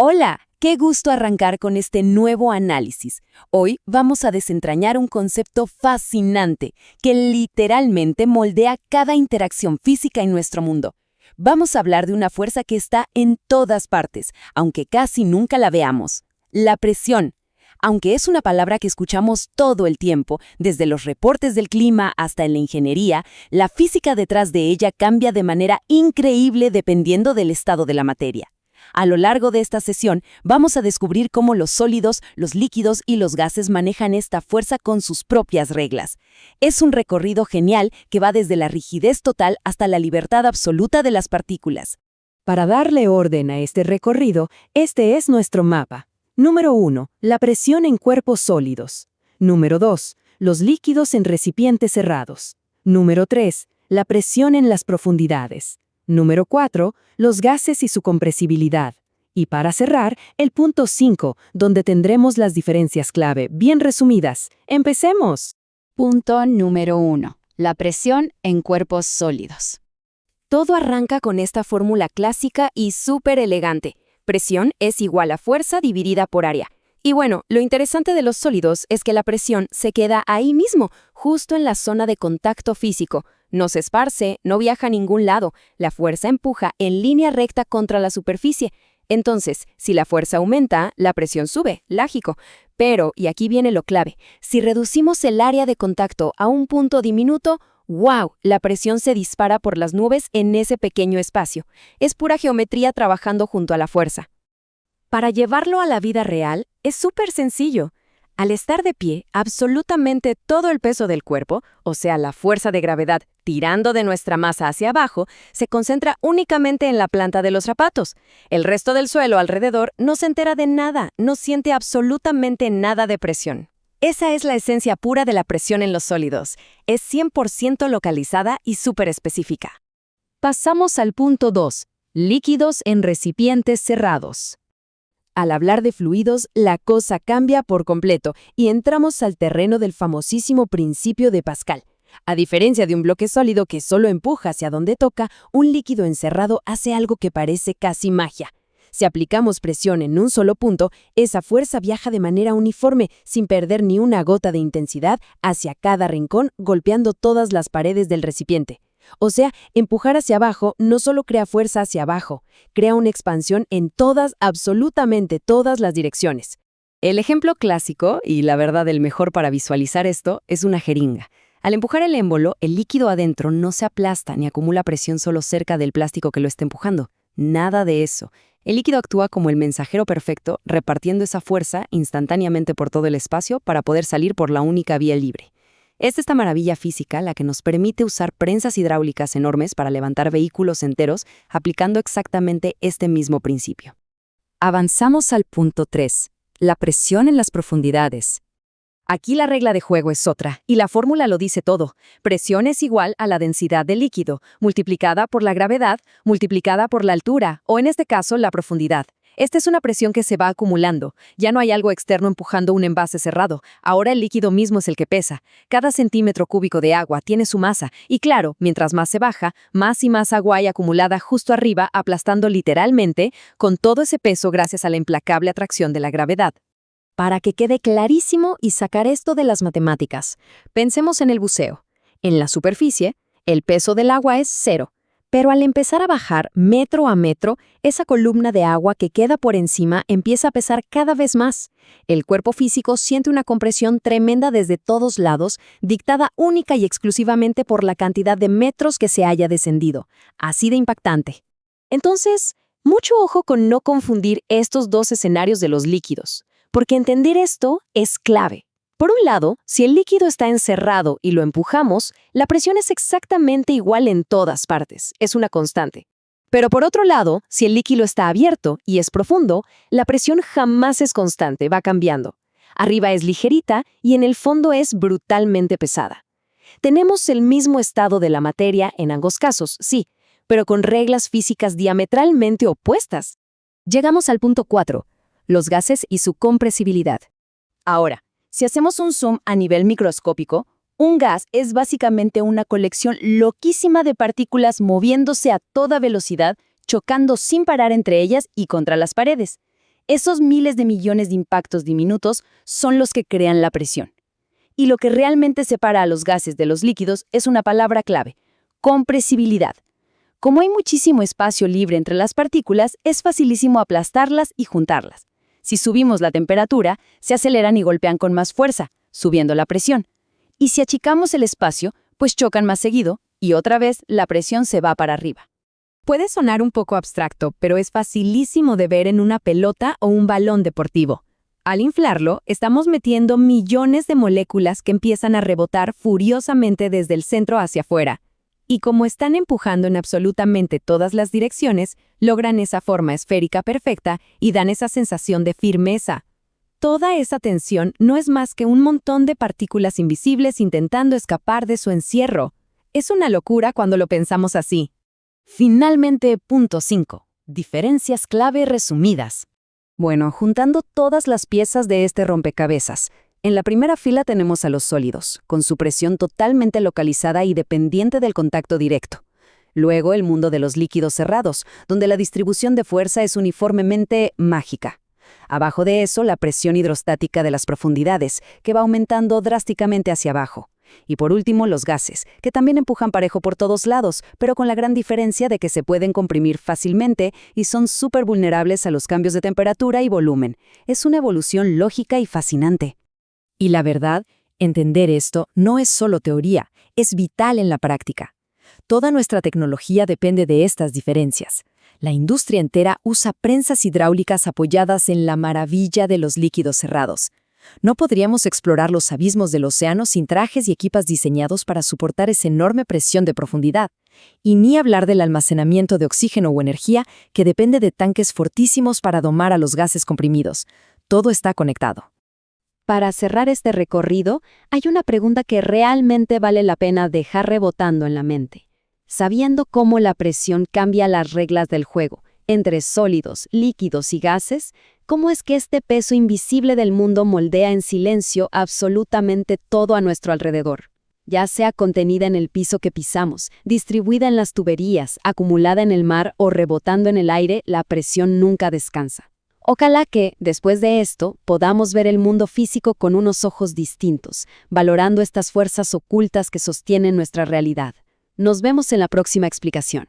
Hola, qué gusto arrancar con este nuevo análisis. Hoy vamos a desentrañar un concepto fascinante que literalmente moldea cada interacción física en nuestro mundo. Vamos a hablar de una fuerza que está en todas partes, aunque casi nunca la veamos. La presión. Aunque es una palabra que escuchamos todo el tiempo, desde los reportes del clima hasta en la ingeniería, la física detrás de ella cambia de manera increíble dependiendo del estado de la materia. A lo largo de esta sesión, vamos a descubrir cómo los sólidos, los líquidos y los gases manejan esta fuerza con sus propias reglas. Es un recorrido genial que va desde la rigidez total hasta la libertad absoluta de las partículas. Para darle orden a este recorrido, este es nuestro mapa. Número 1. La presión en cuerpos sólidos. Número 2. Los líquidos en recipientes cerrados. Número 3. La presión en las profundidades. Número 4. Los gases y su compresibilidad. Y para cerrar, el punto 5, donde tendremos las diferencias clave bien resumidas. ¡Empecemos! Punto número 1. La presión en cuerpos sólidos. Todo arranca con esta fórmula clásica y súper elegante. Presión es igual a fuerza dividida por área. Y bueno, lo interesante de los sólidos es que la presión se queda ahí mismo, justo en la zona de contacto físico. No se esparce, no viaja a ningún lado. La fuerza empuja en línea recta contra la superficie. Entonces, si la fuerza aumenta, la presión sube, lógico. Pero, y aquí viene lo clave, si reducimos el área de contacto a un punto diminuto, ¡wow! La presión se dispara por las nubes en ese pequeño espacio. Es pura geometría trabajando junto a la fuerza. Para llevarlo a la vida real, es súper sencillo. Al estar de pie, absolutamente todo el peso del cuerpo, o sea, la fuerza de gravedad tirando de nuestra masa hacia abajo, se concentra únicamente en la planta de los zapatos. El resto del suelo alrededor no se entera de nada, no siente absolutamente nada de presión. Esa es la esencia pura de la presión en los sólidos. Es 100% localizada y súper específica. Pasamos al punto 2. Líquidos en recipientes cerrados. Al hablar de fluidos, la cosa cambia por completo y entramos al terreno del famosísimo principio de Pascal. A diferencia de un bloque sólido que solo empuja hacia donde toca, un líquido encerrado hace algo que parece casi magia. Si aplicamos presión en un solo punto, esa fuerza viaja de manera uniforme, sin perder ni una gota de intensidad, hacia cada rincón, golpeando todas las paredes del recipiente. O sea, empujar hacia abajo no solo crea fuerza hacia abajo, crea una expansión en todas, absolutamente todas las direcciones. El ejemplo clásico, y la verdad el mejor para visualizar esto, es una jeringa. Al empujar el émbolo, el líquido adentro no se aplasta ni acumula presión solo cerca del plástico que lo está empujando. Nada de eso. El líquido actúa como el mensajero perfecto, repartiendo esa fuerza instantáneamente por todo el espacio para poder salir por la única vía libre. Es esta maravilla física la que nos permite usar prensas hidráulicas enormes para levantar vehículos enteros, aplicando exactamente este mismo principio. Avanzamos al punto 3. La presión en las profundidades. Aquí la regla de juego es otra, y la fórmula lo dice todo. Presión es igual a la densidad del líquido, multiplicada por la gravedad, multiplicada por la altura, o en este caso, la profundidad. Esta es una presión que se va acumulando. Ya no hay algo externo empujando un envase cerrado. Ahora el líquido mismo es el que pesa. Cada centímetro cúbico de agua tiene su masa. Y claro, mientras más se baja, más y más agua hay acumulada justo arriba, aplastando literalmente con todo ese peso gracias a la implacable atracción de la gravedad. Para que quede clarísimo y sacar esto de las matemáticas, pensemos en el buceo. En la superficie, el peso del agua es 0. Pero al empezar a bajar metro a metro, esa columna de agua que queda por encima empieza a pesar cada vez más. El cuerpo físico siente una compresión tremenda desde todos lados, dictada única y exclusivamente por la cantidad de metros que se haya descendido. Así de impactante. Entonces, mucho ojo con no confundir estos dos escenarios de los líquidos, porque entender esto es clave. Por un lado, si el líquido está encerrado y lo empujamos, la presión es exactamente igual en todas partes, es una constante. Pero por otro lado, si el líquido está abierto y es profundo, la presión jamás es constante, va cambiando. Arriba es ligerita y en el fondo es brutalmente pesada. Tenemos el mismo estado de la materia en ambos casos, sí, pero con reglas físicas diametralmente opuestas. Llegamos al punto 4, los gases y su compresibilidad. Ahora, si hacemos un zoom a nivel microscópico, un gas es básicamente una colección loquísima de partículas moviéndose a toda velocidad, chocando sin parar entre ellas y contra las paredes. Esos miles de millones de impactos diminutos son los que crean la presión. Y lo que realmente separa a los gases de los líquidos es una palabra clave: compresibilidad. Como hay muchísimo espacio libre entre las partículas, es facilísimo aplastarlas y juntarlas. Si subimos la temperatura, se aceleran y golpean con más fuerza, subiendo la presión. Y si achicamos el espacio, pues chocan más seguido y otra vez la presión se va para arriba. Puede sonar un poco abstracto, pero es facilísimo de ver en una pelota o un balón deportivo. Al inflarlo, estamos metiendo millones de moléculas que empiezan a rebotar furiosamente desde el centro hacia afuera. Y como están empujando en absolutamente todas las direcciones, logran esa forma esférica perfecta y dan esa sensación de firmeza. Toda esa tensión no es más que un montón de partículas invisibles intentando escapar de su encierro. Es una locura cuando lo pensamos así. Finalmente, punto 5. Diferencias clave resumidas. Bueno, juntando todas las piezas de este rompecabezas, en la primera fila tenemos a los sólidos, con su presión totalmente localizada y dependiente del contacto directo. Luego el mundo de los líquidos cerrados, donde la distribución de fuerza es uniformemente mágica. Abajo de eso, la presión hidrostática de las profundidades, que va aumentando drásticamente hacia abajo. Y por último, los gases, que también empujan parejo por todos lados, pero con la gran diferencia de que se pueden comprimir fácilmente y son súper vulnerables a los cambios de temperatura y volumen. Es una evolución lógica y fascinante. Y la verdad, entender esto no es solo teoría, es vital en la práctica. Toda nuestra tecnología depende de estas diferencias. La industria entera usa prensas hidráulicas apoyadas en la maravilla de los líquidos cerrados. No podríamos explorar los abismos del océano sin trajes y equipas diseñados para soportar esa enorme presión de profundidad. Y ni hablar del almacenamiento de oxígeno o energía, que depende de tanques fortísimos para domar a los gases comprimidos. Todo está conectado. Para cerrar este recorrido, hay una pregunta que realmente vale la pena dejar rebotando en la mente. Sabiendo cómo la presión cambia las reglas del juego entre sólidos, líquidos y gases, ¿cómo es que este peso invisible del mundo moldea en silencio absolutamente todo a nuestro alrededor? Ya sea contenida en el piso que pisamos, distribuida en las tuberías, acumulada en el mar o rebotando en el aire, la presión nunca descansa. Ojalá que, después de esto, podamos ver el mundo físico con unos ojos distintos, valorando estas fuerzas ocultas que sostienen nuestra realidad. Nos vemos en la próxima explicación.